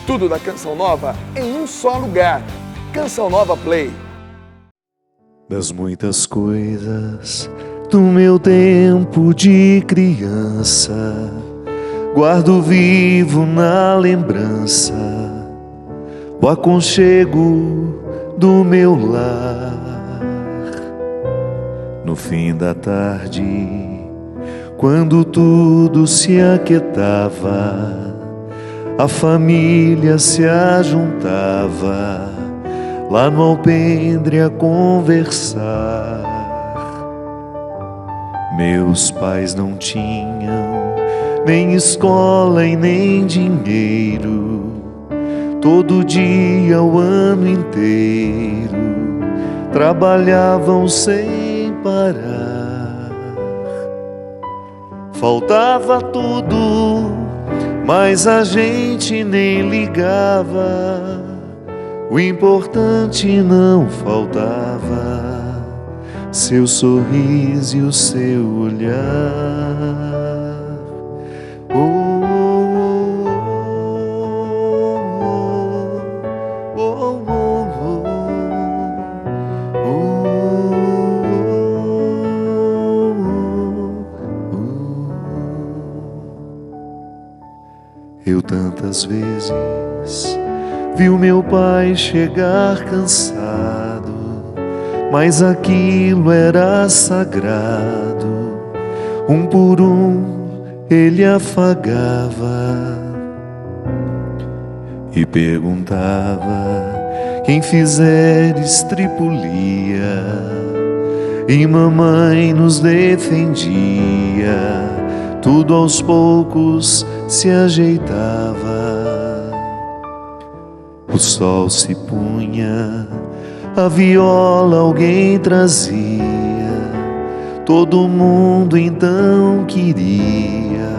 Tudo da Canção Nova em um só lugar. Canção Nova Play. Das muitas coisas do meu tempo de criança, guardo vivo na lembrança o aconchego do meu lar. No fim da tarde, quando tudo se aquietava, a família se ajuntava lá no alpendre a conversar. Meus pais não tinham nem escola e nem dinheiro. Todo dia, o ano inteiro, trabalhavam sem parar. Faltava tudo, mas a gente nem ligava. O importante não faltava, seu sorriso e o seu olhar. Eu tantas vezes vi o meu pai chegar cansado, mas aquilo era sagrado. Um por um ele afagava e perguntava: quem fizer estripulia? E mamãe nos defendia. Tudo aos poucos se ajeitava. O sol se punha, a viola alguém trazia. Todo mundo então queria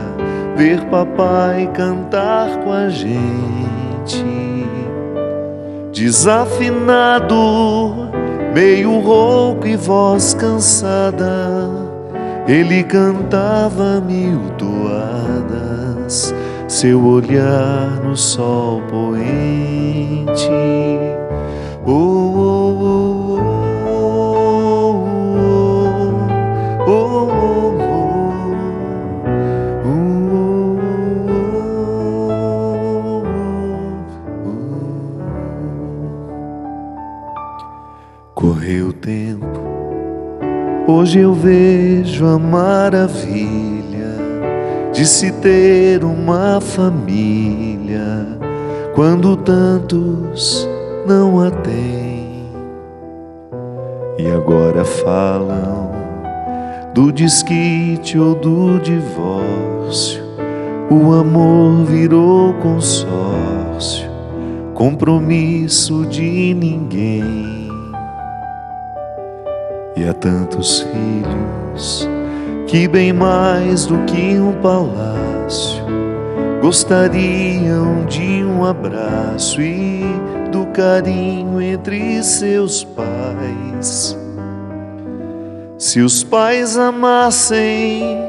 ver papai cantar com a gente. Desafinado, meio rouco e voz cansada, ele cantava 1000 toadas, seu olhar no sol poente. Oh, oh, oh, oh, oh, oh, oh. Correu o tempo, hoje eu vejo a maravilha de se ter uma família quando tantos não a têm. E agora falam do desquite ou do divórcio. O amor virou consórcio, compromisso de ninguém. E há tantos filhos que bem mais do que um palácio gostariam de um abraço e do carinho entre seus pais. Se os pais amassem,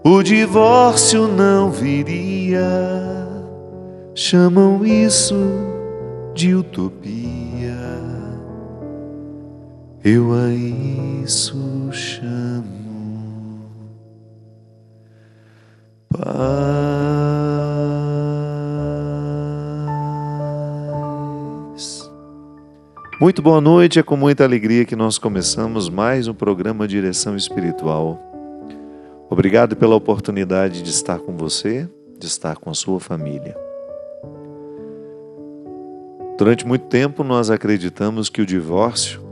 o divórcio não viria. Chamam isso de utopia. Eu a isso chamo paz. Muito boa noite, é com muita alegria que nós começamos mais um programa Direção Espiritual. Obrigado pela oportunidade de estar com você, de estar com a sua família. Durante muito tempo nós acreditamos que o divórcio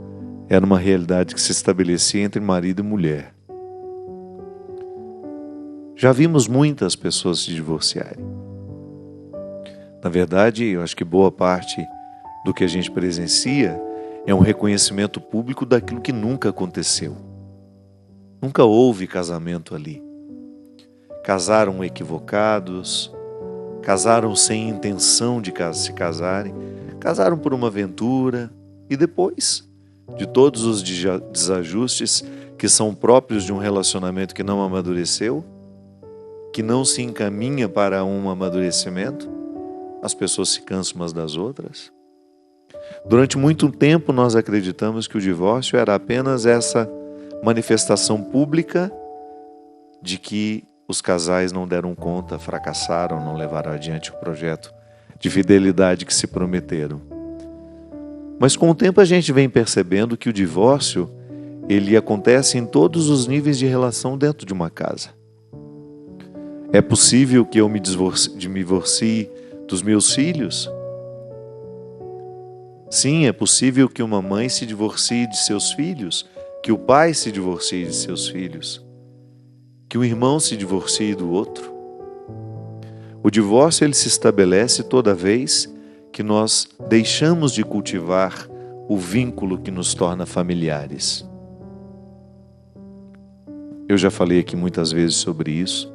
era uma realidade que se estabelecia entre marido e mulher. Já vimos muitas pessoas se divorciarem. Na verdade, eu acho que boa parte do que a gente presencia é um reconhecimento público daquilo que nunca aconteceu. Nunca houve casamento ali. Casaram equivocados, casaram sem intenção de se casarem, casaram por uma aventura e depois de todos os desajustes que são próprios de um relacionamento que não amadureceu, que não se encaminha para um amadurecimento, as pessoas se cansam umas das outras. Durante muito tempo nós acreditamos que o divórcio era apenas essa manifestação pública de que os casais não deram conta, fracassaram, não levaram adiante o projeto de fidelidade que se prometeram. Mas com o tempo a gente vem percebendo que o divórcio, ele acontece em todos os níveis de relação dentro de uma casa. É possível que eu me divorcie dos meus filhos? Sim, é possível que uma mãe se divorcie de seus filhos, que o pai se divorcie de seus filhos, que o irmão se divorcie do outro. O divórcio ele se estabelece toda vez que nós deixamos de cultivar o vínculo que nos torna familiares. Eu já falei aqui muitas vezes sobre isso.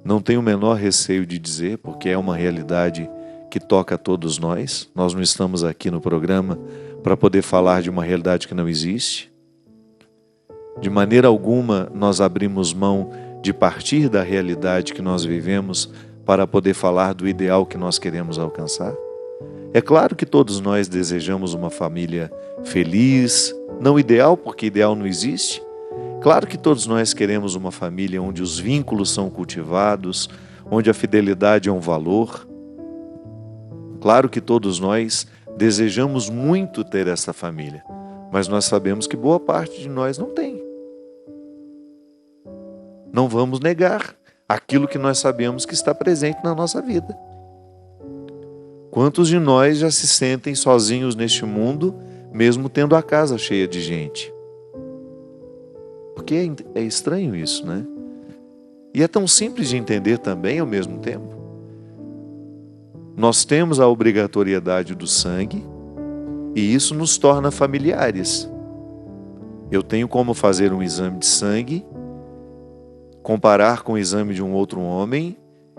Não tenho o menor receio de dizer, porque é uma realidade que toca a todos nós. Nós não estamos aqui no programa para poder falar de uma realidade que não existe. De maneira alguma nós abrimos mão de partir da realidade que nós vivemos para poder falar do ideal que nós queremos alcançar. É claro que todos nós desejamos uma família feliz, não ideal, porque ideal não existe. Claro que todos nós queremos uma família onde os vínculos são cultivados, onde a fidelidade é um valor. Claro que todos nós desejamos muito ter essa família, mas nós sabemos que boa parte de nós não tem. Não vamos negar aquilo que nós sabemos que está presente na nossa vida. Quantos de nós já se sentem sozinhos neste mundo, mesmo tendo a casa cheia de gente? Porque é estranho isso, né? E é tão simples de entender também ao mesmo tempo. Nós temos a obrigatoriedade do sangue e isso nos torna familiares. Eu tenho como fazer um exame de sangue, comparar com o exame de um outro homem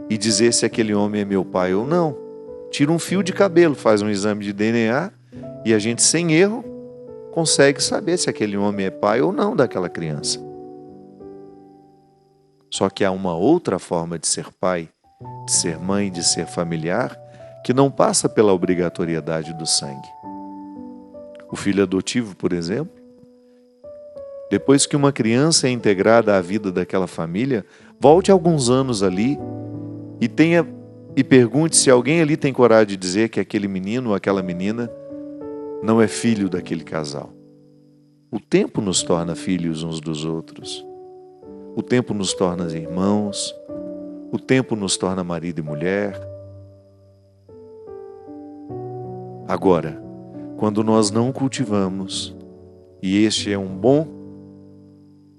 e dizer se aquele homem é meu pai ou não. Tira um fio de cabelo, faz um exame de DNA e a gente, sem erro, consegue saber se aquele homem é pai ou não daquela criança. Só que há uma outra forma de ser pai, de ser mãe, de ser familiar, que não passa pela obrigatoriedade do sangue. O filho adotivo, por exemplo, depois que uma criança é integrada à vida daquela família, volte alguns anos ali e pergunte se alguém ali tem coragem de dizer que aquele menino ou aquela menina não é filho daquele casal. O tempo nos torna filhos uns dos outros. O tempo nos torna irmãos. O tempo nos torna marido e mulher. Agora, quando nós não cultivamos, e este é um bom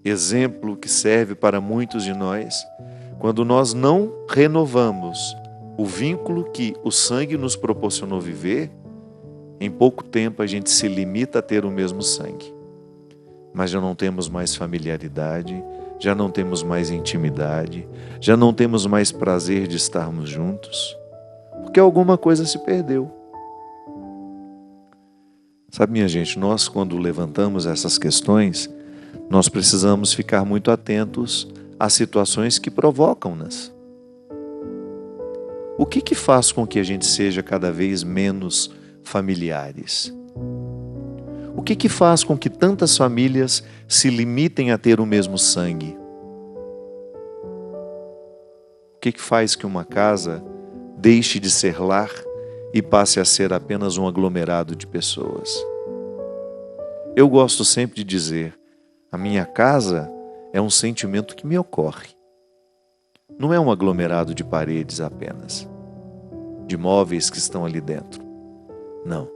exemplo que serve para muitos de nós, quando nós não renovamos o vínculo que o sangue nos proporcionou viver, em pouco tempo a gente se limita a ter o mesmo sangue. Mas já não temos mais familiaridade, já não temos mais intimidade, já não temos mais prazer de estarmos juntos, porque alguma coisa se perdeu. Sabe, minha gente, nós quando levantamos essas questões, nós precisamos ficar muito atentos às situações que provocam-nas. O que faz com que a gente seja cada vez menos familiares? O que faz com que tantas famílias se limitem a ter o mesmo sangue? O que faz que uma casa deixe de ser lar e passe a ser apenas um aglomerado de pessoas? Eu gosto sempre de dizer, a minha casa é um sentimento que me ocorre. Não é um aglomerado de paredes apenas, de móveis que estão ali dentro. Não.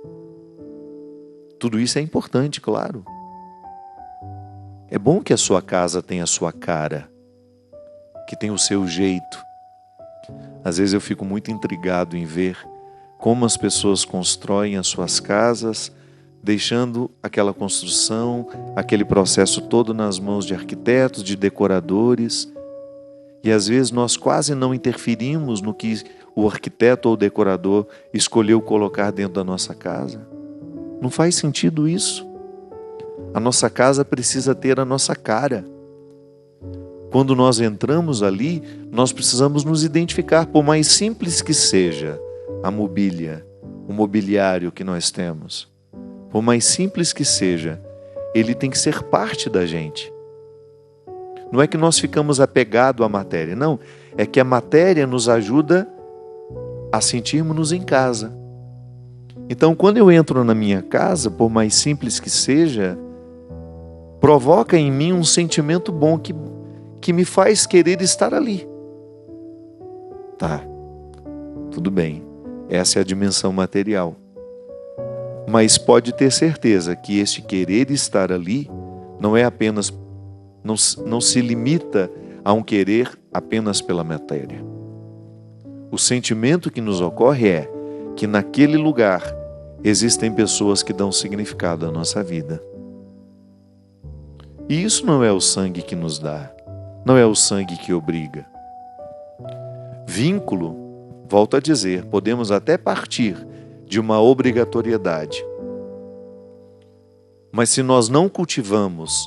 Tudo isso é importante, claro. É bom que a sua casa tenha a sua cara, que tenha o seu jeito. Às vezes eu fico muito intrigado em ver como as pessoas constroem as suas casas, deixando aquela construção, aquele processo todo nas mãos de arquitetos, de decoradores. E às vezes nós quase não interferimos no que o arquiteto ou o decorador escolheu colocar dentro da nossa casa. Não faz sentido isso. A nossa casa precisa ter a nossa cara. Quando nós entramos ali, nós precisamos nos identificar, por mais simples que seja a mobília, o mobiliário que nós temos, por mais simples que seja, ele tem que ser parte da gente. Não é que nós ficamos apegados à matéria, não. É que a matéria nos ajuda a sentirmos-nos em casa. Então, quando eu entro na minha casa, por mais simples que seja, provoca em mim um sentimento bom que me faz querer estar ali. Tá, tudo bem. Essa é a dimensão material. Mas pode ter certeza que este querer estar ali não é apenas, não se limita a um querer apenas pela matéria. O sentimento que nos ocorre é que naquele lugar existem pessoas que dão significado à nossa vida. E isso não é o sangue que nos dá, não é o sangue que obriga. Vínculo, volto a dizer, podemos até partir de uma obrigatoriedade. Mas se nós não cultivamos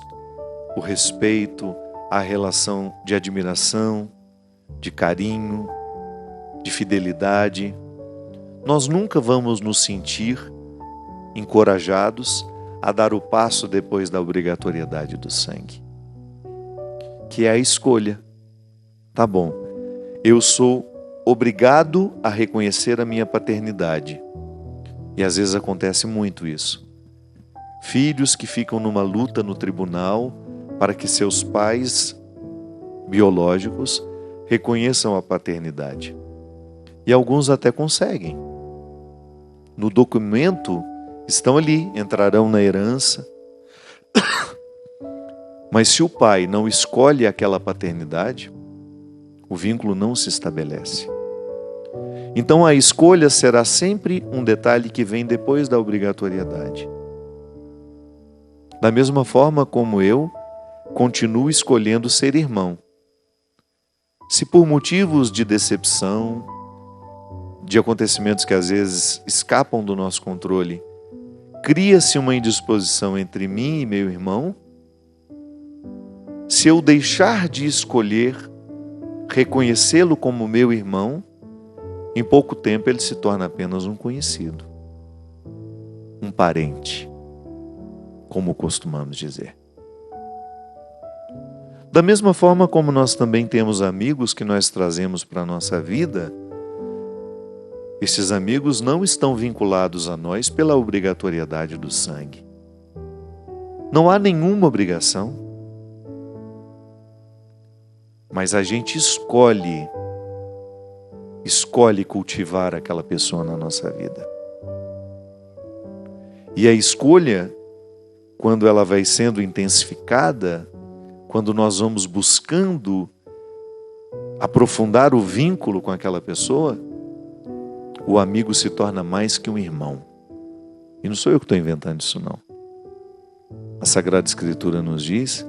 o respeito, a relação de admiração, de carinho, de fidelidade, nós nunca vamos nos sentir encorajados a dar o passo depois da obrigatoriedade do sangue, que é a escolha. Tá bom, eu sou obrigado a reconhecer a minha paternidade. E às vezes acontece muito isso. Filhos que ficam numa luta no tribunal para que seus pais biológicos reconheçam a paternidade. E alguns até conseguem. No documento estão ali, entrarão na herança. Mas se o pai não escolhe aquela paternidade, o vínculo não se estabelece. Então a escolha será sempre um detalhe que vem depois da obrigatoriedade. Da mesma forma como eu continuo escolhendo ser irmão. Se por motivos de decepção, de acontecimentos que às vezes escapam do nosso controle, cria-se uma indisposição entre mim e meu irmão, se eu deixar de escolher reconhecê-lo como meu irmão, em pouco tempo ele se torna apenas um conhecido, um parente, como costumamos dizer. Da mesma forma como nós também temos amigos que nós trazemos para a nossa vida, esses amigos não estão vinculados a nós pela obrigatoriedade do sangue. Não há nenhuma obrigação, mas a gente escolhe cultivar aquela pessoa na nossa vida. E a escolha, quando ela vai sendo intensificada, quando nós vamos buscando aprofundar o vínculo com aquela pessoa, o amigo se torna mais que um irmão. E não sou eu que estou inventando isso, não. A Sagrada Escritura nos diz,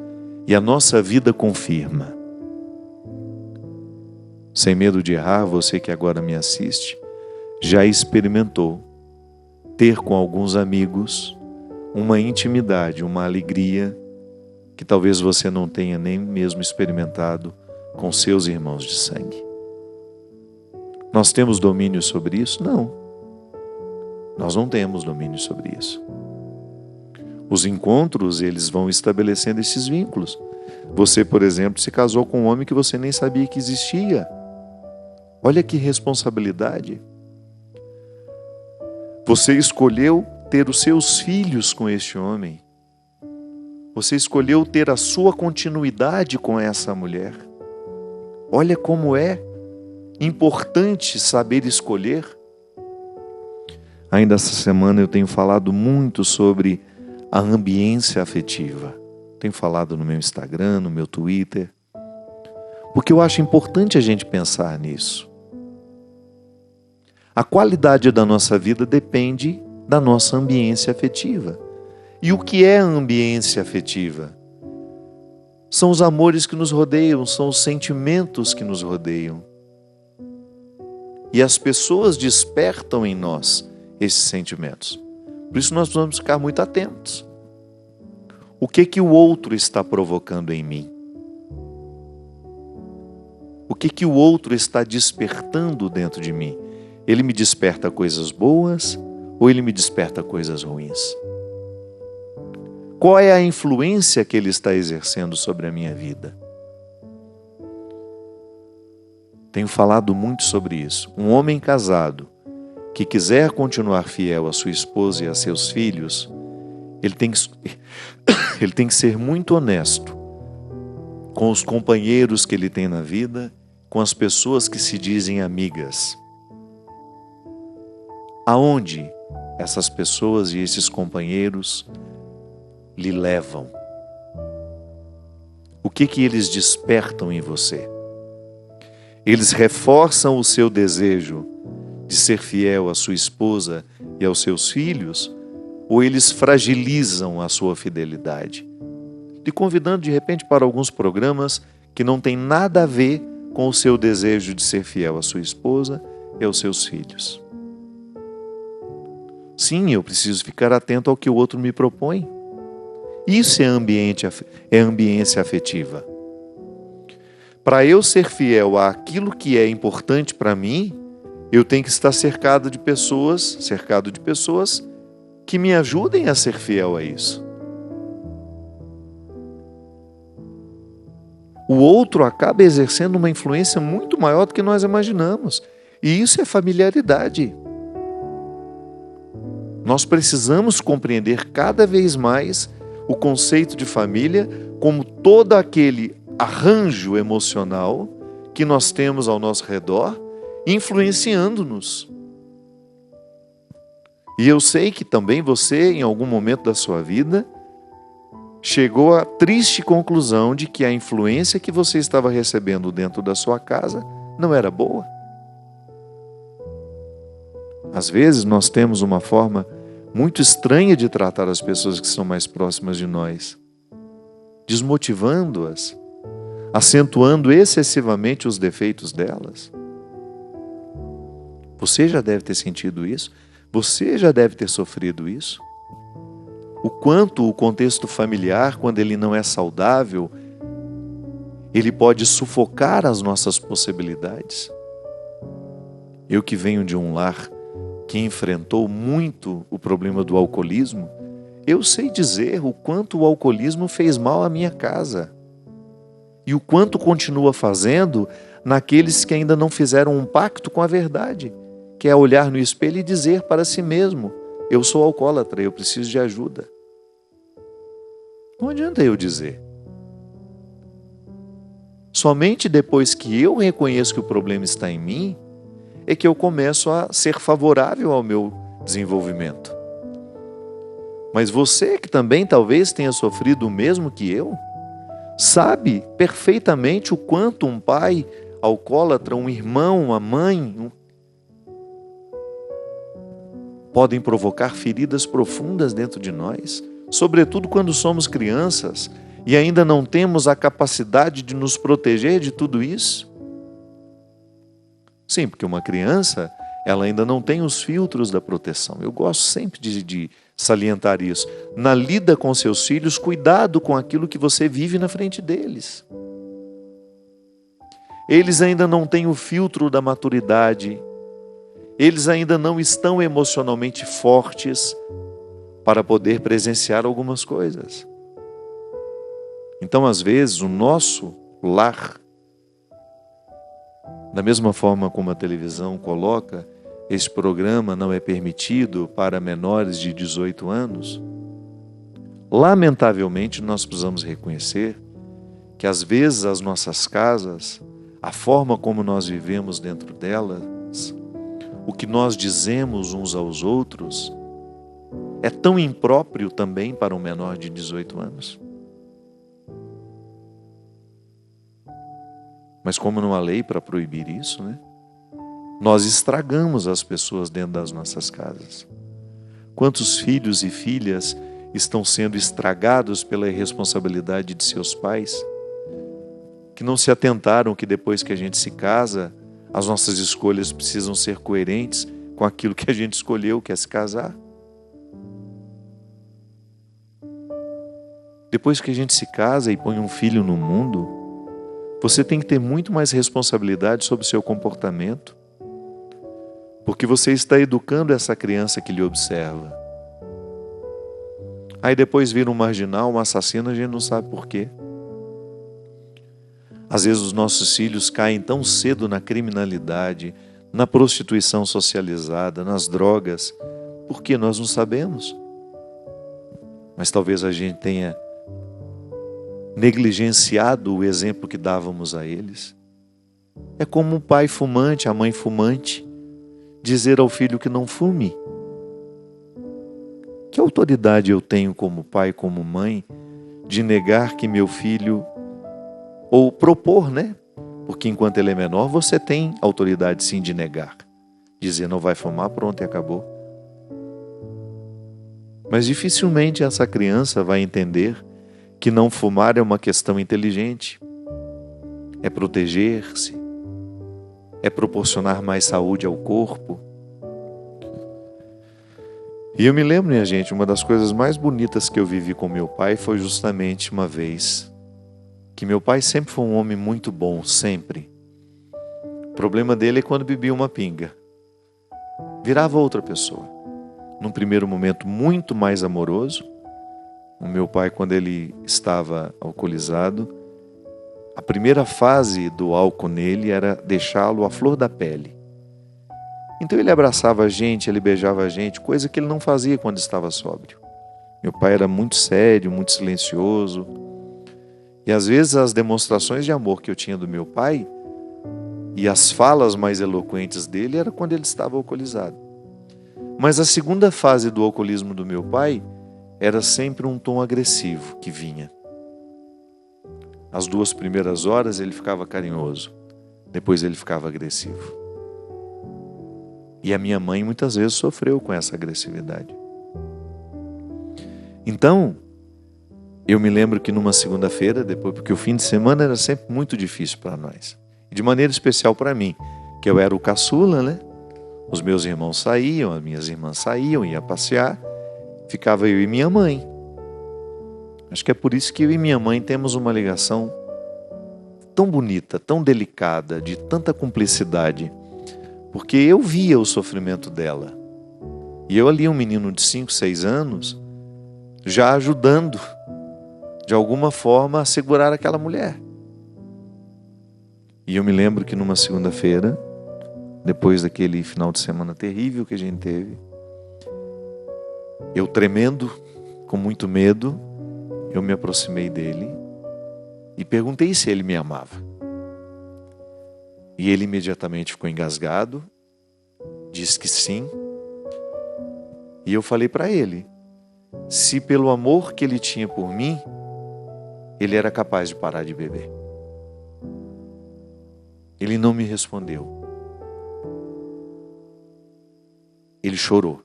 e a nossa vida confirma. Sem medo de errar, você que agora me assiste, já experimentou ter com alguns amigos uma intimidade, uma alegria que talvez você não tenha nem mesmo experimentado com seus irmãos de sangue. Nós temos domínio sobre isso? Não. Nós não temos domínio sobre isso. Os encontros, eles vão estabelecendo esses vínculos. Você, por exemplo, se casou com um homem que você nem sabia que existia. Olha que responsabilidade. Você escolheu ter os seus filhos com este homem. Você escolheu ter a sua continuidade com essa mulher. Olha como é importante saber escolher. Ainda essa semana eu tenho falado muito sobre a ambiência afetiva. Tenho falado no meu Instagram, no meu Twitter, porque eu acho importante a gente pensar nisso. A qualidade da nossa vida depende da nossa ambiência afetiva. E o que é a ambiência afetiva? São os amores que nos rodeiam, são os sentimentos que nos rodeiam. E as pessoas despertam em nós esses sentimentos. Por isso nós precisamos ficar muito atentos. O que o outro está provocando em mim? O que o outro está despertando dentro de mim? Ele me desperta coisas boas ou ele me desperta coisas ruins? Qual é a influência que ele está exercendo sobre a minha vida? Tenho falado muito sobre isso. Um homem casado que quiser continuar fiel à sua esposa e a seus filhos, ele tem que ser muito honesto com os companheiros que ele tem na vida, com as pessoas que se dizem amigas. Aonde essas pessoas e esses companheiros lhe levam? O que eles despertam em você? Eles reforçam o seu desejo de ser fiel à sua esposa e aos seus filhos, ou eles fragilizam a sua fidelidade? Te convidando de repente para alguns programas que não têm nada a ver com o seu desejo de ser fiel à sua esposa e aos seus filhos. Sim, eu preciso ficar atento ao que o outro me propõe. Isso é ambiência afetiva. Para eu ser fiel àquilo que é importante para mim, eu tenho que estar cercado de pessoas que me ajudem a ser fiel a isso. O outro acaba exercendo uma influência muito maior do que nós imaginamos. E isso é familiaridade. Nós precisamos compreender cada vez mais o conceito de família como todo aquele arranjo emocional que nós temos ao nosso redor, influenciando-nos. E eu sei que também você, em algum momento da sua vida, chegou à triste conclusão de que a influência que você estava recebendo dentro da sua casa não era boa. Às vezes nós temos uma forma muito estranha de tratar as pessoas que são mais próximas de nós, desmotivando-as, acentuando excessivamente os defeitos delas. Você já deve ter sentido isso? Você já deve ter sofrido isso? O quanto o contexto familiar, quando ele não é saudável, ele pode sufocar as nossas possibilidades. Eu que venho de um lar que enfrentou muito o problema do alcoolismo, eu sei dizer o quanto o alcoolismo fez mal à minha casa. E o quanto continua fazendo naqueles que ainda não fizeram um pacto com a verdade, que é olhar no espelho e dizer para si mesmo: eu sou alcoólatra, eu preciso de ajuda. Não adianta eu dizer. Somente depois que eu reconheço que o problema está em mim, é que eu começo a ser favorável ao meu desenvolvimento. Mas você que também talvez tenha sofrido o mesmo que eu, sabe perfeitamente o quanto um pai alcoólatra, um irmão, uma mãe, podem provocar feridas profundas dentro de nós, sobretudo quando somos crianças e ainda não temos a capacidade de nos proteger de tudo isso. Sim, porque uma criança, ela ainda não tem os filtros da proteção. Eu gosto sempre de salientar isso. Na lida com seus filhos, cuidado com aquilo que você vive na frente deles. Eles ainda não têm o filtro da maturidade. Eles ainda não estão emocionalmente fortes para poder presenciar algumas coisas. Então, às vezes, o nosso lar, da mesma forma como a televisão coloca, este programa não é permitido para menores de 18 anos. Lamentavelmente, nós precisamos reconhecer que às vezes as nossas casas, a forma como nós vivemos dentro delas, o que nós dizemos uns aos outros, é tão impróprio também para um menor de 18 anos. Mas como não há lei para proibir isso, né? Nós estragamos as pessoas dentro das nossas casas. Quantos filhos e filhas estão sendo estragados pela irresponsabilidade de seus pais, que não se atentaram que depois que a gente se casa, as nossas escolhas precisam ser coerentes com aquilo que a gente escolheu, que é se casar. Depois que a gente se casa e põe um filho no mundo, você tem que ter muito mais responsabilidade sobre o seu comportamento. porque você está educando essa criança que lhe observa. Aí depois vira um marginal, um assassino, a gente não sabe por quê. Às vezes os nossos filhos caem tão cedo na criminalidade, na prostituição socializada, nas drogas, porque nós não sabemos. Mas talvez a gente tenha negligenciado o exemplo que dávamos a eles. É como o pai fumante, a mãe fumante, dizer ao filho que não fume. Que autoridade eu tenho como pai, como mãe, de negar que meu filho, ou propor, né? Porque enquanto ele é menor, você tem autoridade sim de negar. Dizer não vai fumar, pronto e acabou. Mas dificilmente essa criança vai entender que não fumar é uma questão inteligente. É proteger-se. É proporcionar mais saúde ao corpo. E eu me lembro, minha gente, uma das coisas mais bonitas que eu vivi com meu pai foi justamente uma vez que meu pai sempre foi um homem muito bom, sempre. O problema dele é quando bebia uma pinga. Virava outra pessoa. Num primeiro momento muito mais amoroso. O meu pai, quando ele estava alcoolizado, a primeira fase do álcool nele era deixá-lo à flor da pele. Então ele abraçava a gente, ele beijava a gente, coisa que ele não fazia quando estava sóbrio. Meu pai era muito sério, muito silencioso. E às vezes as demonstrações de amor que eu tinha do meu pai e as falas mais eloquentes dele era quando ele estava alcoolizado. Mas a segunda fase do alcoolismo do meu pai era sempre um tom agressivo que vinha. As 2 primeiras horas ele ficava carinhoso, depois ele ficava agressivo. E a minha mãe muitas vezes sofreu com essa agressividade. Então, eu me lembro que numa segunda-feira, depois, porque o fim de semana era sempre muito difícil para nós. E de maneira especial para mim, que eu era o caçula, né? Os meus irmãos saíam, as minhas irmãs saíam, ia passear. Ficava eu e minha mãe. Acho que é por isso que eu e minha mãe temos uma ligação tão bonita, tão delicada, de tanta cumplicidade. Porque eu via o sofrimento dela. E eu ali, um menino de 5, 6 anos, já ajudando, de alguma forma, a segurar aquela mulher. E eu me lembro que numa segunda-feira, depois daquele final de semana terrível que a gente teve, eu tremendo, com muito medo, eu me aproximei dele e perguntei se ele me amava. E ele imediatamente ficou engasgado, disse que sim. E eu falei para ele, se pelo amor que ele tinha por mim, ele era capaz de parar de beber. Ele não me respondeu. Ele chorou.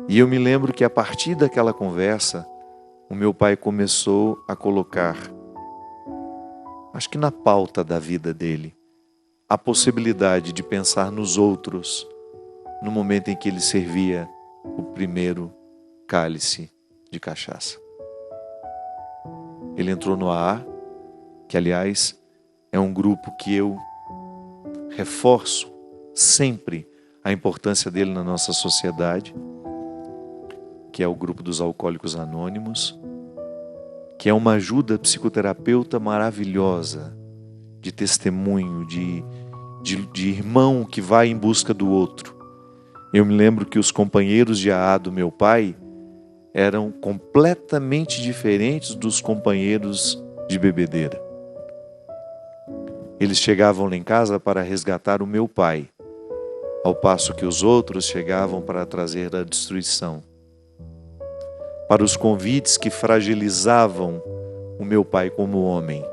E eu me lembro que a partir daquela conversa, o meu pai começou a colocar, acho que na pauta da vida dele, a possibilidade de pensar nos outros no momento em que ele servia o primeiro cálice de cachaça. Ele entrou no AA, que aliás é um grupo que eu reforço sempre a importância dele na nossa sociedade, que é o grupo dos Alcoólicos Anônimos, que é uma ajuda psicoterapeuta maravilhosa, de testemunho, de irmão que vai em busca do outro. Eu me lembro que os companheiros de AA do meu pai eram completamente diferentes dos companheiros de bebedeira. Eles chegavam lá em casa para resgatar o meu pai, ao passo que os outros chegavam para trazer a destruição. Para os convites que fragilizavam o meu pai como homem.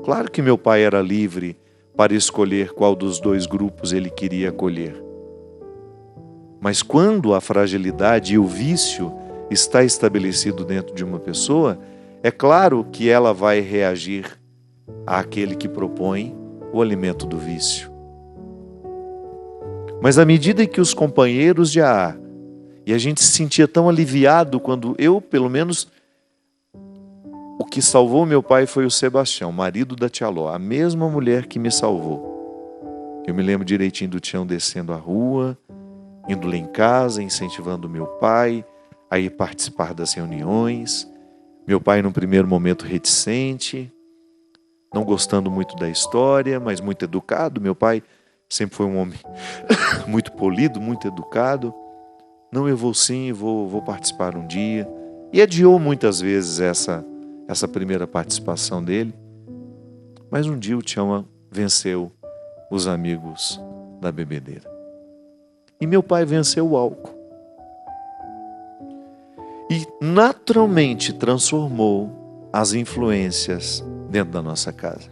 Claro que meu pai era livre para escolher qual dos 2 grupos ele queria acolher. Mas quando a fragilidade e o vício está estabelecido dentro de uma pessoa, é claro que ela vai reagir àquele que propõe o alimento do vício. Mas à medida que os companheiros de AA, e a gente se sentia tão aliviado quando eu, pelo menos, o que salvou meu pai foi o Sebastião, marido da tia Ló, a mesma mulher que me salvou. Eu me lembro direitinho do Tião descendo a rua, indo lá em casa, incentivando meu pai a ir participar das reuniões. Meu pai, num primeiro momento, reticente, não gostando muito da história, mas muito educado. Meu pai sempre foi um homem muito polido, muito educado. Não, eu vou sim, vou participar um dia. E adiou muitas vezes essa primeira participação dele. Mas um dia o Tião venceu os amigos da bebedeira. E meu pai venceu o álcool. E naturalmente transformou as influências dentro da nossa casa.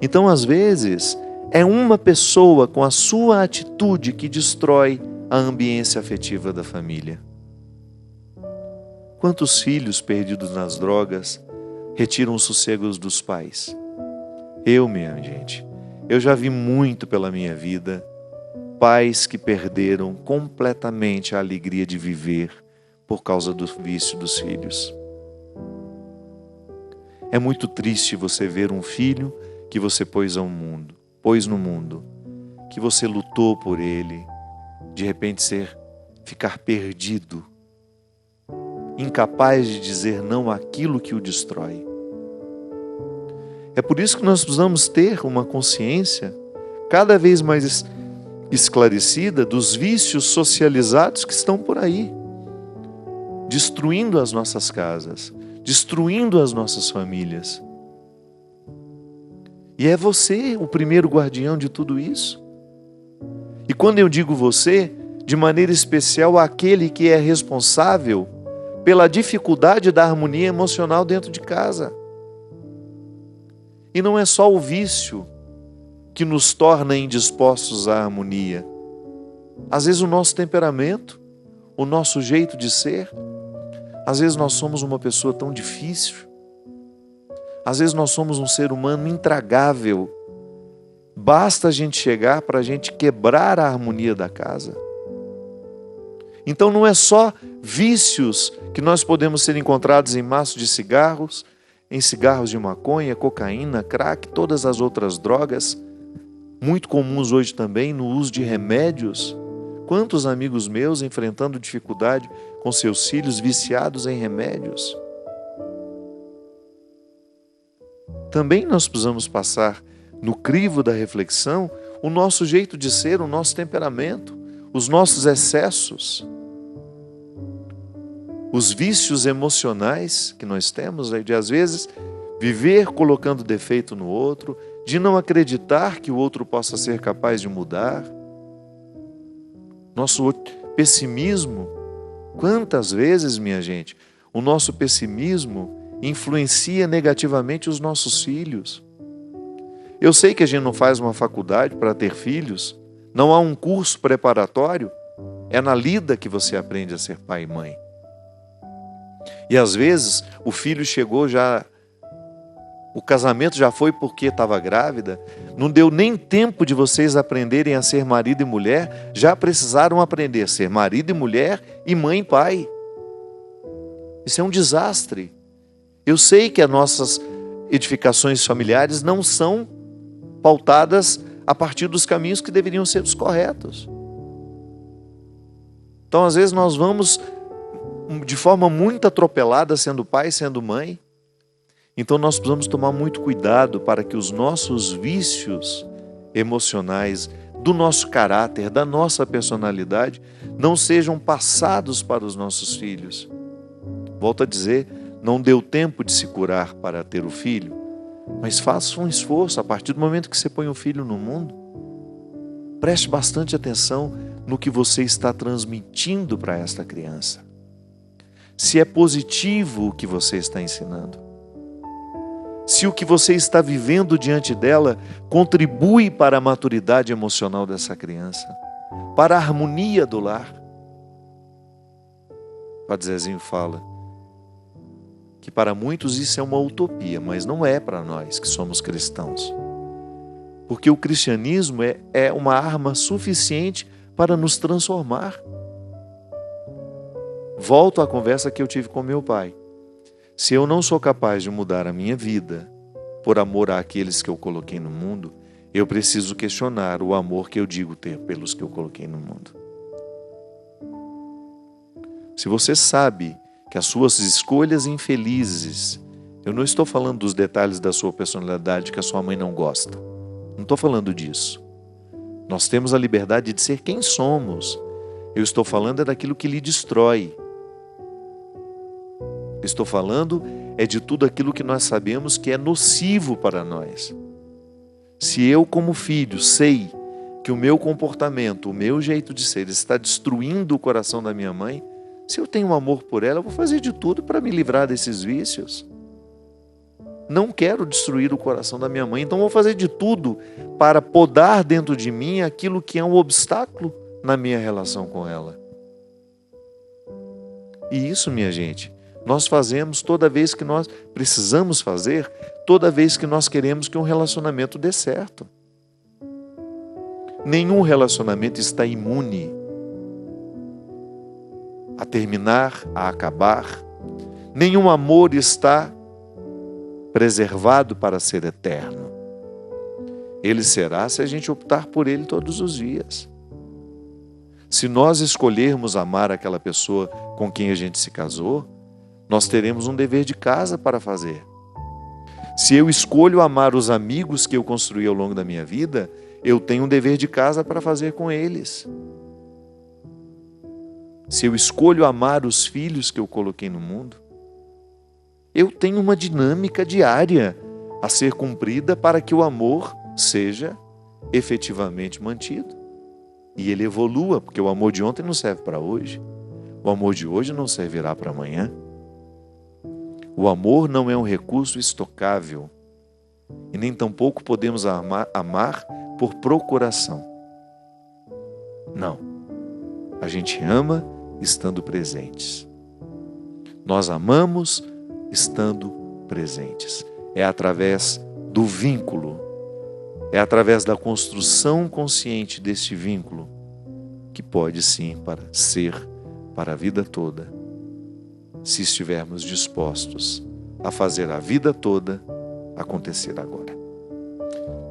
Então, às vezes, é uma pessoa com a sua atitude que destrói a ambiência afetiva da família. Quantos filhos perdidos nas drogas retiram os sossegos dos pais? Minha gente, eu já vi muito pela minha vida pais que perderam completamente a alegria de viver por causa do vício dos filhos. É muito triste você ver um filho que você pôs no mundo, que você lutou por ele, de repente ficar perdido, incapaz de dizer não àquilo que o destrói. É por isso que nós precisamos ter uma consciência cada vez mais esclarecida dos vícios socializados que estão por aí, destruindo as nossas casas, destruindo as nossas famílias. E é você o primeiro guardião de tudo isso. E quando eu digo você, de maneira especial aquele que é responsável pela dificuldade da harmonia emocional dentro de casa. E não é só o vício que nos torna indispostos à harmonia. Às vezes o nosso temperamento, o nosso jeito de ser, às vezes nós somos uma pessoa tão difícil, às vezes nós somos um ser humano intragável. Basta a gente chegar para a gente quebrar a harmonia da casa. Então não é só vícios que nós podemos ser encontrados em maços de cigarros, em cigarros de maconha, cocaína, crack, todas as outras drogas, muito comuns hoje também no uso de remédios. Quantos amigos meus enfrentando dificuldade com seus filhos viciados em remédios? Também nós precisamos passar no crivo da reflexão o nosso jeito de ser, o nosso temperamento, os nossos excessos, os vícios emocionais que nós temos, de às vezes viver colocando defeito no outro, de não acreditar que o outro possa ser capaz de mudar. Nosso pessimismo, quantas vezes, minha gente, o nosso pessimismo influencia negativamente os nossos filhos. Eu sei que a gente não faz uma faculdade para ter filhos, não há um curso preparatório, é na lida que você aprende a ser pai e mãe. E às vezes o filho chegou já, o casamento já foi porque estava grávida, não deu nem tempo de vocês aprenderem a ser marido e mulher, já precisaram aprender a ser marido e mulher e mãe e pai. Isso é um desastre. Eu sei que as nossas edificações familiares não são pautadas a partir dos caminhos que deveriam ser os corretos. Então, às vezes, nós vamos de forma muito atropelada, sendo pai, sendo mãe. Então, nós precisamos tomar muito cuidado para que os nossos vícios emocionais, do nosso caráter, da nossa personalidade, não sejam passados para os nossos filhos. Volto a dizer, não deu tempo de se curar para ter o filho, mas faça um esforço a partir do momento que você põe um filho no mundo. Preste bastante atenção no que você está transmitindo para esta criança. Se é positivo o que você está ensinando. Se o que você está vivendo diante dela contribui para a maturidade emocional dessa criança, para a harmonia do lar. O Padre Zezinho fala que para muitos isso é uma utopia, mas não é para nós que somos cristãos. Porque o cristianismo é uma arma suficiente para nos transformar. Volto à conversa que eu tive com meu pai. Se eu não sou capaz de mudar a minha vida por amor àqueles que eu coloquei no mundo, eu preciso questionar o amor que eu digo ter pelos que eu coloquei no mundo. Se você sabe que as suas escolhas infelizes, eu não estou falando dos detalhes da sua personalidade que a sua mãe não gosta. Não estou falando disso. Nós temos a liberdade de ser quem somos. Eu estou falando daquilo que lhe destrói. Eu estou falando de tudo aquilo que nós sabemos que é nocivo para nós. Se eu, como filho, sei que o meu comportamento, o meu jeito de ser está destruindo o coração da minha mãe, se eu tenho amor por ela, eu vou fazer de tudo para me livrar desses vícios. Não quero destruir o coração da minha mãe, então vou fazer de tudo para podar dentro de mim aquilo que é um obstáculo na minha relação com ela. E isso, minha gente, nós fazemos toda vez que nós precisamos fazer, toda vez que nós queremos que um relacionamento dê certo. Nenhum relacionamento está imune a terminar, a acabar. Nenhum amor está preservado para ser eterno. Ele será se a gente optar por ele todos os dias. Se nós escolhermos amar aquela pessoa com quem a gente se casou, nós teremos um dever de casa para fazer. Se eu escolho amar os amigos que eu construí ao longo da minha vida, eu tenho um dever de casa para fazer com eles. Se eu escolho amar os filhos que eu coloquei no mundo, eu tenho uma dinâmica diária a ser cumprida para que o amor seja efetivamente mantido. E ele evolua, porque o amor de ontem não serve para hoje. O amor de hoje não servirá para amanhã. O amor não é um recurso estocável. E nem tampouco podemos amar por procuração. Não. A gente ama estando presentes. Nós amamos estando presentes. É através do vínculo, é através da construção consciente deste vínculo que pode sim ser para a vida toda, se estivermos dispostos a fazer a vida toda acontecer agora.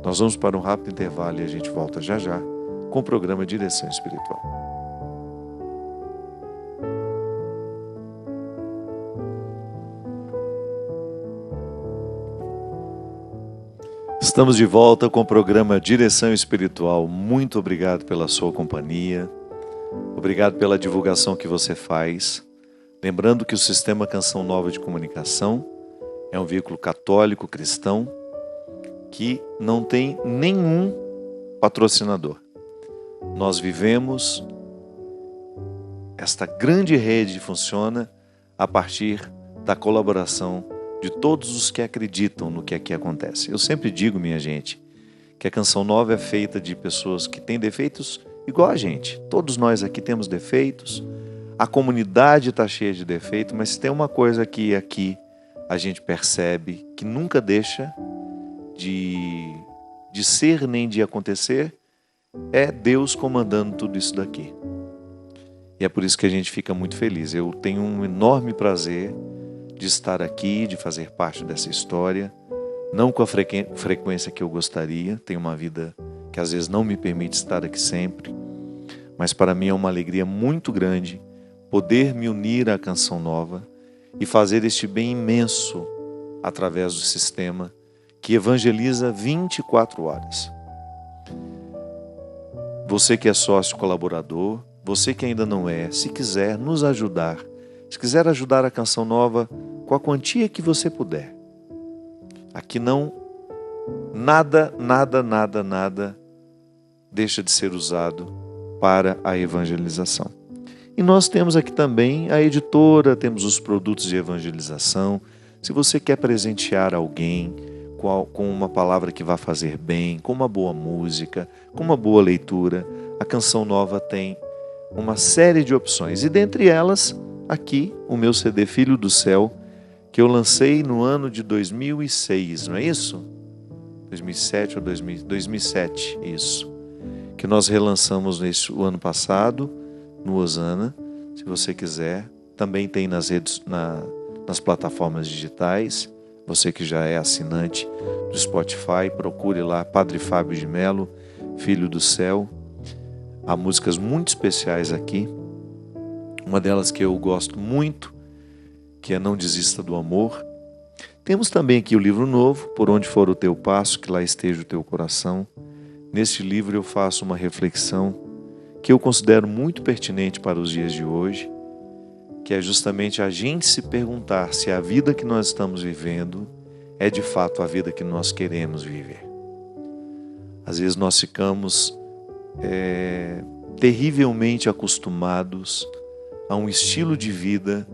Nós vamos para um rápido intervalo e a gente volta já já com o programa Direção Espiritual. Estamos de volta com o programa Direção Espiritual. Muito obrigado pela sua companhia. Obrigado pela divulgação que você faz. Lembrando que o Sistema Canção Nova de Comunicação é um veículo católico cristão que não tem nenhum patrocinador. Nós vivemos, esta grande rede funciona a partir da colaboração de todos os que acreditam no que aqui acontece. Eu sempre digo, minha gente, que a Canção Nova é feita de pessoas que têm defeitos igual a gente. Todos nós aqui temos defeitos, a comunidade está cheia de defeitos, mas tem uma coisa que aqui a gente percebe que nunca deixa de ser nem de acontecer, é Deus comandando tudo isso daqui. E é por isso que a gente fica muito feliz. Eu tenho um enorme prazer de estar aqui, de fazer parte dessa história, não com a frequência que eu gostaria, tenho uma vida que às vezes não me permite estar aqui sempre, mas para mim é uma alegria muito grande poder me unir à Canção Nova e fazer este bem imenso através do sistema que evangeliza 24 horas. Você que é sócio colaborador, você que ainda não é, se quiser nos ajudar, se quiser ajudar a Canção Nova com a quantia que você puder. Aqui nada deixa de ser usado para a evangelização. E nós temos aqui também a editora, temos os produtos de evangelização. Se você quer presentear alguém com uma palavra que vá fazer bem, com uma boa música, com uma boa leitura, a Canção Nova tem uma série de opções. E dentre elas, aqui, o meu CD Filho do Céu, que eu lancei no ano de 2006, não é isso? 2007 ou 2007, isso. Que nós relançamos o ano passado, no Osana, se você quiser. Também tem nas plataformas digitais. Você que já é assinante do Spotify, procure lá Padre Fábio de Mello, Filho do Céu. Há músicas muito especiais aqui. Uma delas que eu gosto muito, que é Não Desista do Amor. Temos também aqui o livro novo, Por Onde For o Teu Passo, que lá esteja o teu coração. Neste livro eu faço uma reflexão que eu considero muito pertinente para os dias de hoje, que é justamente a gente se perguntar se a vida que nós estamos vivendo é de fato a vida que nós queremos viver. Às vezes nós ficamos terrivelmente acostumados a um estilo de vida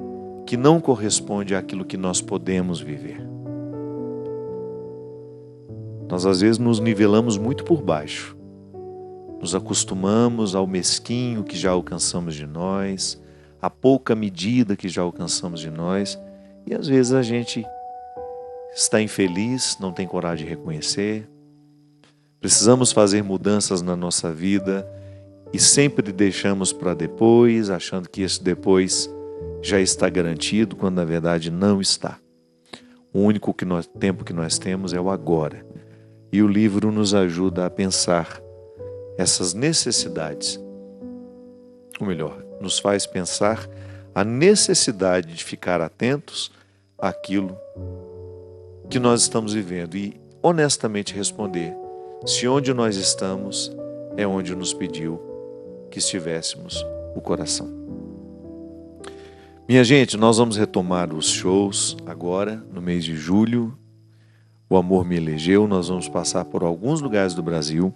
que não corresponde àquilo que nós podemos viver. Nós às vezes nos nivelamos muito por baixo. Nos acostumamos ao mesquinho que já alcançamos de nós, à pouca medida que já alcançamos de nós, e às vezes a gente está infeliz, não tem coragem de reconhecer. Precisamos fazer mudanças na nossa vida e sempre deixamos para depois, achando que esse depois já está garantido, quando na verdade não está. O único tempo que nós temos é o agora. E o livro nos ajuda a pensar essas necessidades. Ou melhor, nos faz pensar a necessidade de ficar atentos àquilo que nós estamos vivendo e honestamente responder se onde nós estamos é onde nos pediu que estivéssemos o coração. Minha gente, nós vamos retomar os shows agora, no mês de julho. O Amor Me Elegeu, nós vamos passar por alguns lugares do Brasil.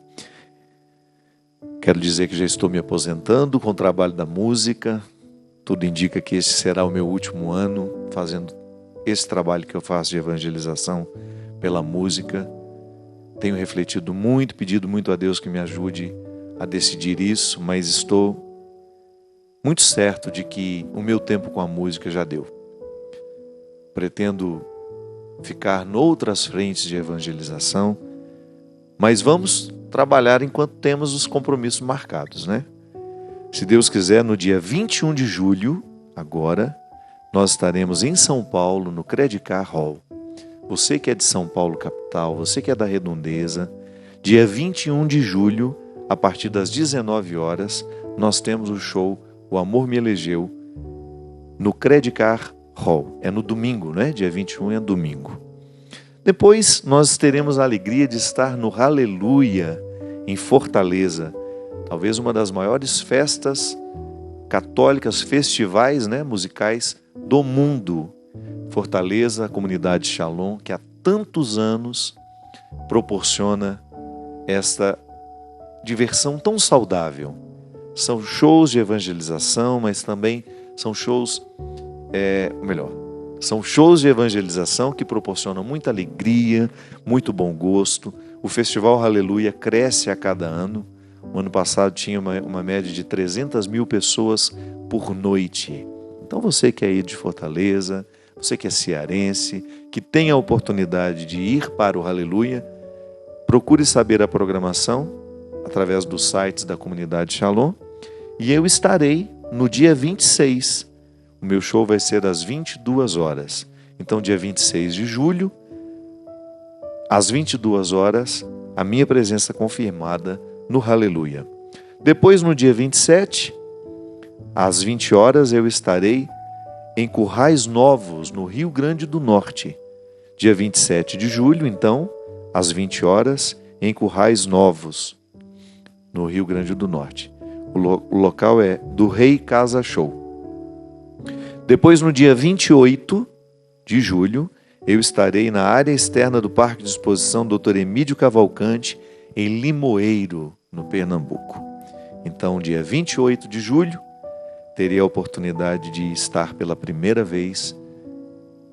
Quero dizer que já estou me aposentando com o trabalho da música. Tudo indica que esse será o meu último ano fazendo esse trabalho que eu faço de evangelização pela música. Tenho refletido muito, pedido muito a Deus que me ajude a decidir isso, mas estou muito certo de que o meu tempo com a música já deu. Pretendo ficar noutras frentes de evangelização, mas vamos trabalhar enquanto temos os compromissos marcados, né? Se Deus quiser, no dia 21 de julho, agora, nós estaremos em São Paulo, no Credicar Hall. Você que é de São Paulo capital, você que é da Redondeza, dia 21 de julho, a partir das 19 horas, nós temos o show O Amor Me Elegeu, no Credicar Hall. É no domingo, né? Dia 21 é domingo. Depois nós teremos a alegria de estar no Aleluia, em Fortaleza. Talvez uma das maiores festas católicas, festivais, né, musicais do mundo. Fortaleza, a comunidade Shalom, que há tantos anos proporciona esta diversão tão saudável. São shows de evangelização, mas também são shows, são shows de evangelização que proporcionam muita alegria, muito bom gosto. O Festival Aleluia cresce a cada ano. O ano passado tinha uma média de 300 mil pessoas por noite. Então você que é aí de Fortaleza, você que é cearense, que tem a oportunidade de ir para o Aleluia, procure saber a programação através dos sites da comunidade Shalom. E eu estarei no dia 26. O meu show vai ser às 22 horas. Então, dia 26 de julho, às 22 horas, a minha presença confirmada no Aleluia. Depois, no dia 27, às 20 horas, eu estarei em Currais Novos, no Rio Grande do Norte. Dia 27 de julho, então, às 20 horas, em Currais Novos, no Rio Grande do Norte. O local é do Rei Casa Show. Depois, no dia 28 de julho, eu estarei na área externa do Parque de Exposição Dr. Emídio Cavalcante, em Limoeiro, no Pernambuco. Então, dia 28 de julho, terei a oportunidade de estar pela primeira vez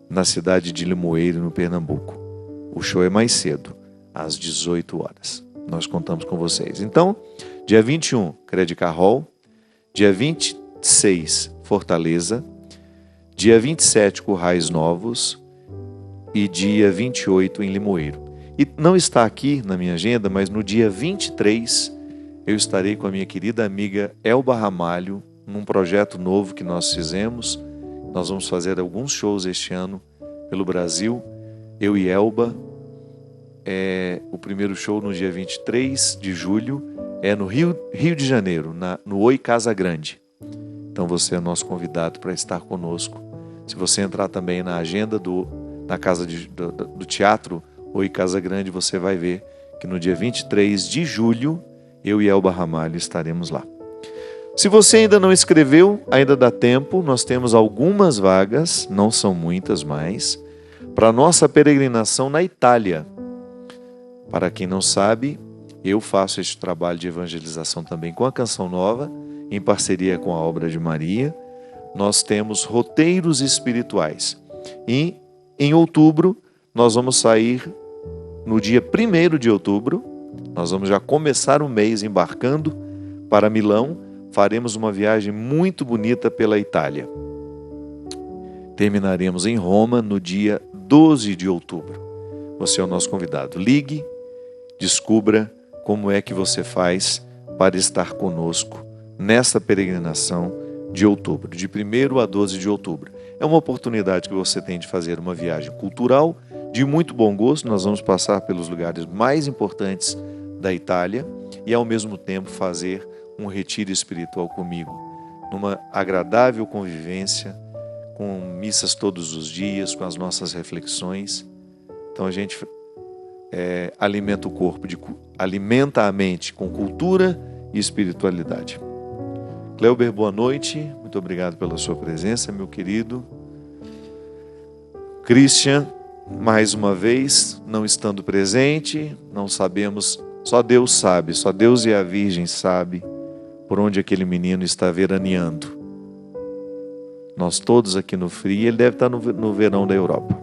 na cidade de Limoeiro, no Pernambuco. O show é mais cedo, às 18 horas. Nós contamos com vocês. Então, dia 21, Credicar Hall. Dia 26, Fortaleza. Dia 27, Currais Novos. E dia 28, em Limoeiro. E não está aqui na minha agenda, mas no dia 23, eu estarei com a minha querida amiga Elba Ramalho, num projeto novo que nós fizemos. Nós vamos fazer alguns shows este ano pelo Brasil, eu e Elba. O primeiro show no dia 23 de julho é no Rio de Janeiro, no Oi Casa Grande. Então você é nosso convidado para estar conosco. Se você entrar também na agenda na casa do Teatro Oi Casa Grande, você vai ver que no dia 23 de julho, eu e Elba Ramalho estaremos lá. Se você ainda não escreveu, ainda dá tempo, nós temos algumas vagas, não são muitas mais, para a nossa peregrinação na Itália. Para quem não sabe, eu faço este trabalho de evangelização também com a Canção Nova, em parceria com a Obra de Maria. Nós temos roteiros espirituais. E em outubro, nós vamos sair no dia 1º de outubro. Nós vamos já começar o mês embarcando para Milão. Faremos uma viagem muito bonita pela Itália. Terminaremos em Roma no dia 12 de outubro. Você é o nosso convidado. Ligue, descubra como é que você faz para estar conosco nessa peregrinação de outubro, de 1º a 12 de outubro. É uma oportunidade que você tem de fazer uma viagem cultural de muito bom gosto. Nós vamos passar pelos lugares mais importantes da Itália e, ao mesmo tempo, fazer um retiro espiritual comigo, numa agradável convivência, com missas todos os dias, com as nossas reflexões. Então a gente alimenta o corpo, alimenta a mente com cultura e espiritualidade. Cleuber, boa noite, muito obrigado pela sua presença, meu querido. Christian, mais uma vez, não estando presente, não sabemos, só Deus sabe, só Deus e a Virgem sabem por onde aquele menino está veraneando. Nós todos aqui no frio, ele deve estar no verão da Europa.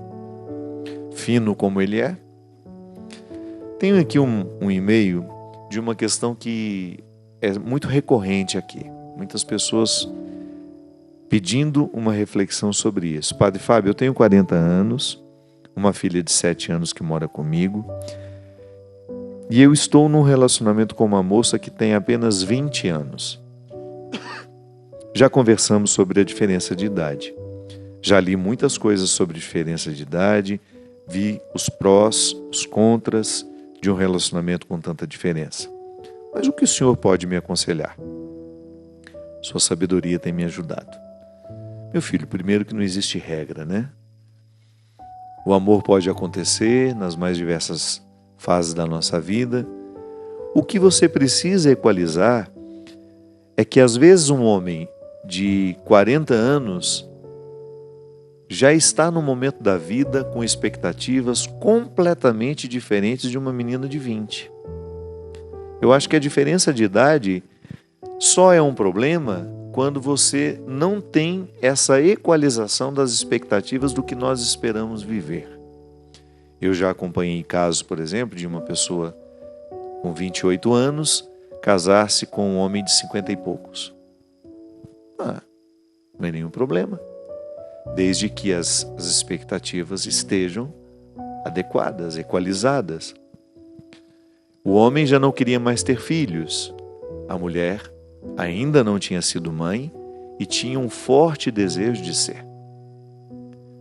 Fino como ele é. Tenho aqui um e-mail de uma questão que é muito recorrente aqui. Muitas pessoas pedindo uma reflexão sobre isso. Padre Fábio, eu tenho 40 anos, uma filha de 7 anos que mora comigo, e eu estou num relacionamento com uma moça que tem apenas 20 anos. Já conversamos sobre a diferença de idade. Já li muitas coisas sobre diferença de idade, vi os prós, os contras de um relacionamento com tanta diferença. Mas o que o senhor pode me aconselhar? Sua sabedoria tem me ajudado. Meu filho, primeiro que não existe regra, né? O amor pode acontecer nas mais diversas fases da nossa vida. O que você precisa equalizar é que às vezes um homem de 40 anos já está no momento da vida com expectativas completamente diferentes de uma menina de 20. Eu acho que a diferença de idade só é um problema quando você não tem essa equalização das expectativas do que nós esperamos viver. Eu já acompanhei casos, por exemplo, de uma pessoa com 28 anos casar-se com um homem de 50 e poucos. Não é nenhum problema, desde que as expectativas estejam adequadas, equalizadas. O homem já não queria mais ter filhos. A mulher ainda não tinha sido mãe e tinha um forte desejo de ser.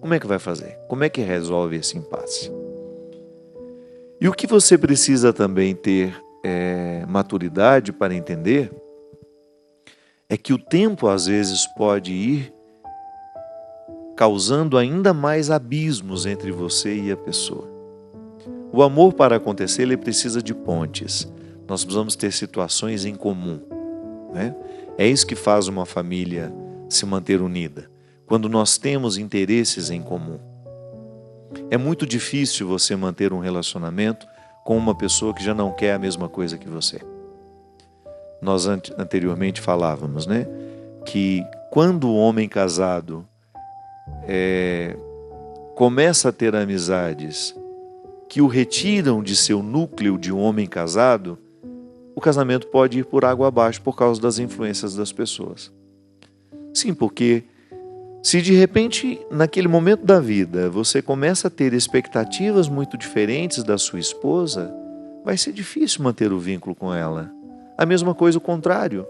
Como é que vai fazer? Como é que resolve esse impasse? E o que você precisa também ter maturidade para entender é que o tempo às vezes pode ir causando ainda mais abismos entre você e a pessoa. O amor, para acontecer, ele precisa de pontes. Nós precisamos ter situações em comum, né? É isso que faz uma família se manter unida, quando nós temos interesses em comum. É muito difícil você manter um relacionamento com uma pessoa que já não quer a mesma coisa que você. Nós anteriormente falávamos, né, que quando o homem casado começa a ter amizades que o retiram de seu núcleo de um homem casado, o casamento pode ir por água abaixo por causa das influências das pessoas. Sim, porque se de repente, naquele momento da vida, você começa a ter expectativas muito diferentes da sua esposa, vai ser difícil manter o vínculo com ela. A mesma coisa o contrário.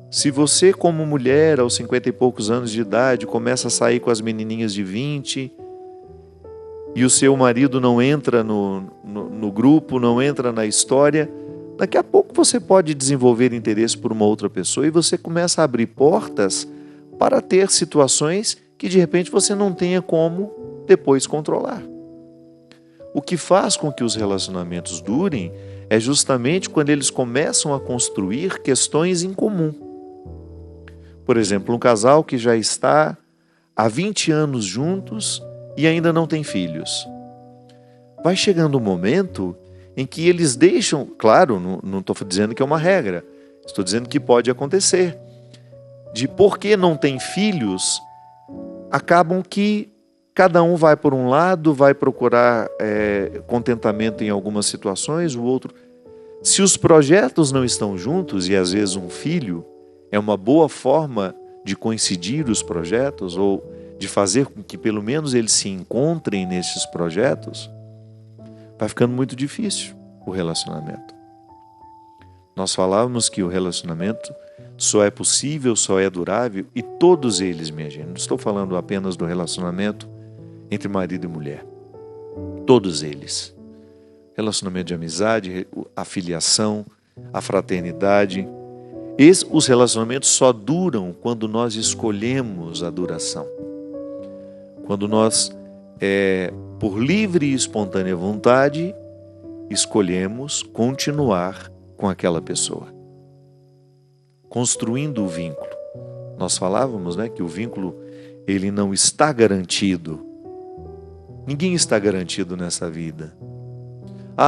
Se você, como mulher, aos 50 e poucos anos de idade, começa a sair com as menininhas de 20, e o seu marido não entra no grupo, não entra na história, daqui a pouco você pode desenvolver interesse por uma outra pessoa e você começa a abrir portas para ter situações que de repente você não tenha como depois controlar. O que faz com que os relacionamentos durem é justamente quando eles começam a construir questões em comum. Por exemplo, um casal que já está há 20 anos juntos e ainda não tem filhos. Vai chegando um momento em que eles deixam, claro, não estou dizendo que é uma regra, estou dizendo que pode acontecer, de porque não tem filhos, acabam que cada um vai por um lado, vai procurar contentamento em algumas situações, o outro. Se os projetos não estão juntos, e às vezes um filho é uma boa forma de coincidir os projetos, ou de fazer com que pelo menos eles se encontrem nesses projetos, vai ficando muito difícil o relacionamento. Nós falávamos que o relacionamento só é possível, só é durável, e todos eles, minha gente, não estou falando apenas do relacionamento entre marido e mulher. Todos eles. Relacionamento de amizade, a filiação, a fraternidade. Os relacionamentos só duram quando nós escolhemos a duração. Quando nós, por livre e espontânea vontade, escolhemos continuar com aquela pessoa, construindo o vínculo. Nós falávamos, que o vínculo ele não está garantido. Ninguém está garantido nessa vida.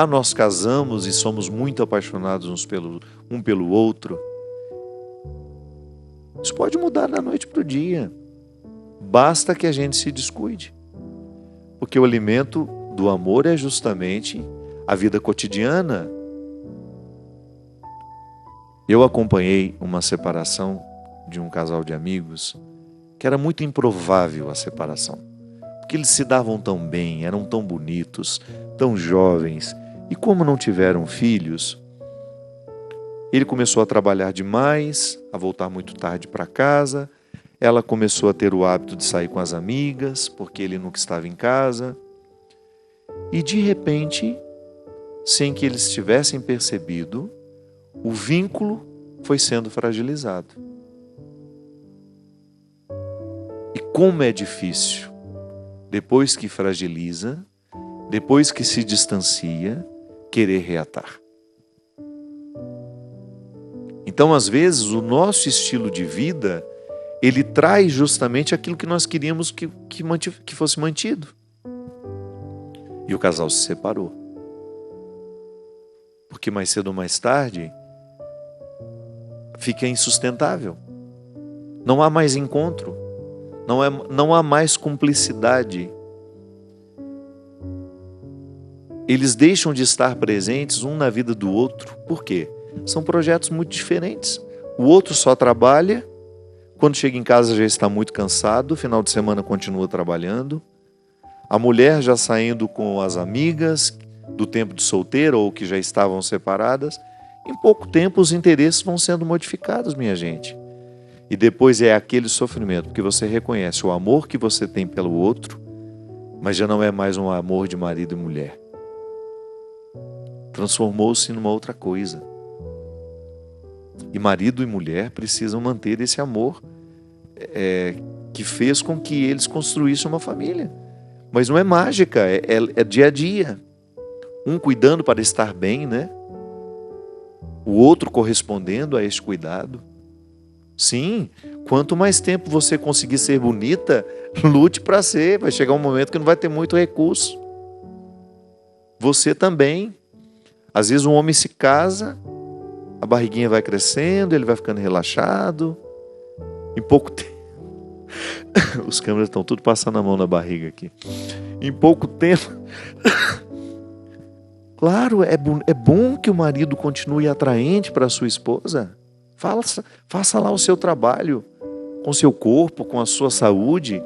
Nós casamos e somos muito apaixonados um pelo outro. Isso pode mudar da noite para o dia. Basta que a gente se descuide. Porque o alimento do amor é justamente a vida cotidiana. Eu acompanhei uma separação de um casal de amigos que era muito improvável a separação. Porque eles se davam tão bem, eram tão bonitos, tão jovens. E como não tiveram filhos, ele começou a trabalhar demais, a voltar muito tarde para casa. Ela começou a ter o hábito de sair com as amigas, porque ele nunca estava em casa. E de repente, sem que eles tivessem percebido, o vínculo foi sendo fragilizado. E como é difícil, depois que fragiliza, depois que se distancia, querer reatar. Então, às vezes, o nosso estilo de vida, ele traz justamente aquilo que nós queríamos que fosse mantido. E o casal se separou. Porque mais cedo ou mais tarde, fica insustentável. Não há mais encontro. Não há mais cumplicidade. Eles deixam de estar presentes um na vida do outro. Por quê? São projetos muito diferentes. O outro só trabalha, quando chega em casa já está muito cansado, final de semana continua trabalhando. A mulher já saindo com as amigas do tempo de solteira ou que já estavam separadas. Em pouco tempo os interesses vão sendo modificados, minha gente. E depois é aquele sofrimento, porque você reconhece o amor que você tem pelo outro, mas já não é mais um amor de marido e mulher. Transformou-se numa outra coisa. E marido e mulher precisam manter esse amor que fez com que eles construíssem uma família. Mas não é mágica, é dia a dia. Um cuidando para estar bem, O outro correspondendo a esse cuidado. Sim, quanto mais tempo você conseguir ser bonita, lute para ser. Vai chegar um momento que não vai ter muito recurso. Você também. Às vezes um homem se casa, a barriguinha vai crescendo, ele vai ficando relaxado. Em pouco tempo... Os câmeras estão tudo passando a mão na barriga aqui. Em pouco tempo... Claro, é bom que o marido continue atraente para a sua esposa. Faça lá o seu trabalho com o seu corpo, com a sua saúde.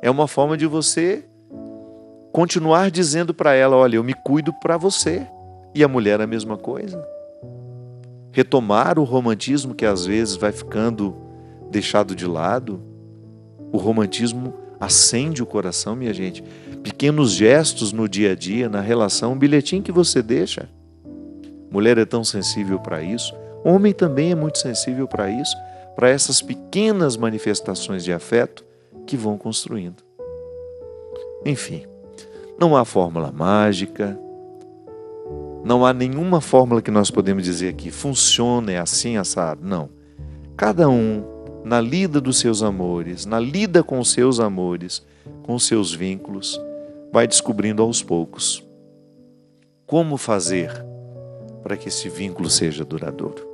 É uma forma de você continuar dizendo para ela, olha, eu me cuido para você. E a mulher a mesma coisa. Retomar o romantismo que às vezes vai ficando deixado de lado. O romantismo acende o coração, minha gente. pequenos gestos no dia a dia, na relação, um bilhetinho que você deixa. Mulher é tão sensível para isso, homem também é muito sensível para isso, para essas pequenas manifestações de afeto que vão construindo. Enfim, não há fórmula mágica, não há nenhuma fórmula que nós podemos dizer que funciona, é assim, assado. Não. Cada um, na lida dos seus amores, na lida com os seus amores, com os seus vínculos, vai descobrindo aos poucos como fazer para que esse vínculo seja duradouro.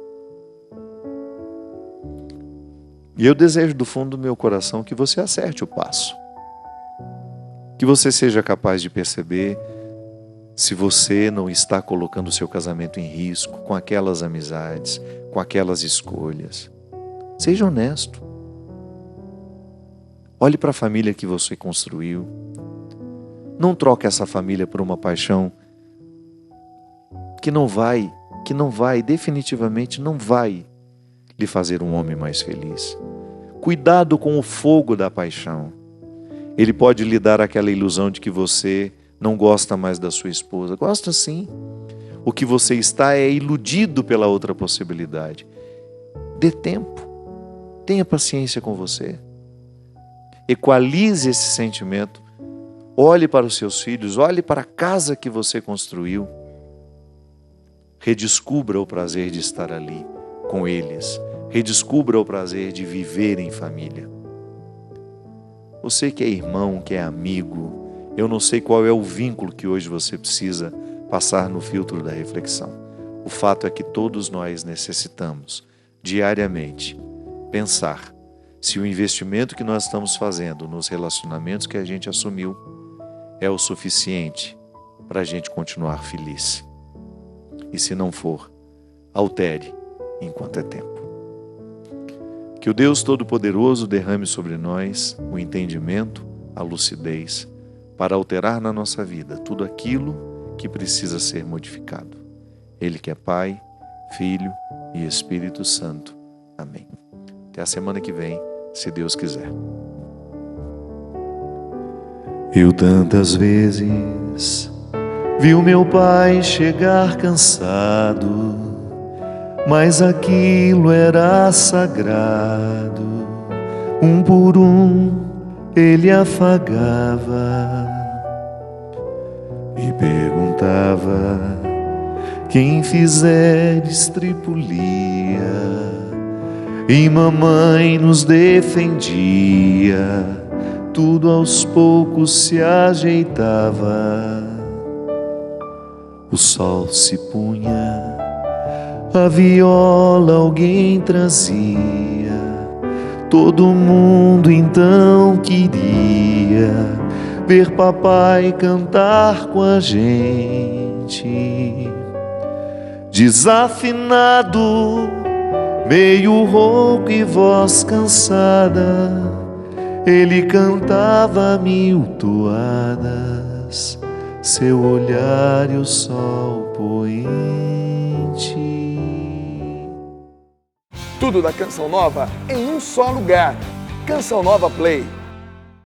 E eu desejo do fundo do meu coração que você acerte o passo. Que você seja capaz de perceber se você não está colocando o seu casamento em risco com aquelas amizades, com aquelas escolhas. Seja honesto. Olhe para a família que você construiu. Não troque essa família por uma paixão que não vai, definitivamente não vai lhe fazer um homem mais feliz. Cuidado com o fogo da paixão. Ele pode lhe dar aquela ilusão de que você não gosta mais da sua esposa. Gosta sim. O que você está é iludido pela outra possibilidade. Dê tempo. Tenha paciência com você. Equalize esse sentimento. Olhe para os seus filhos, olhe para a casa que você construiu. Redescubra o prazer de estar ali com eles. Redescubra o prazer de viver em família. Você que é irmão, que é amigo, eu não sei qual é o vínculo que hoje você precisa passar no filtro da reflexão. O fato é que todos nós necessitamos, diariamente, pensar se o investimento que nós estamos fazendo nos relacionamentos que a gente assumiu é o suficiente para a gente continuar feliz. E se não for, altere enquanto é tempo. Que o Deus Todo-Poderoso derrame sobre nós o entendimento, a lucidez, para alterar na nossa vida tudo aquilo que precisa ser modificado. Ele que é Pai, Filho e Espírito Santo. Amém. Até a semana que vem, se Deus quiser. Eu tantas vezes vi o meu pai chegar cansado, mas aquilo era sagrado. Um por um ele afagava e perguntava: quem fizeres tripulia? E mamãe nos defendia. Tudo aos poucos se ajeitava. O sol se punha, a viola alguém trazia. Todo mundo então queria ver papai cantar com a gente. Desafinado, meio rouco e voz cansada, ele cantava 1000 toadas, seu olhar e o sol poente. Tudo da Canção Nova em um só lugar. Canção Nova Play.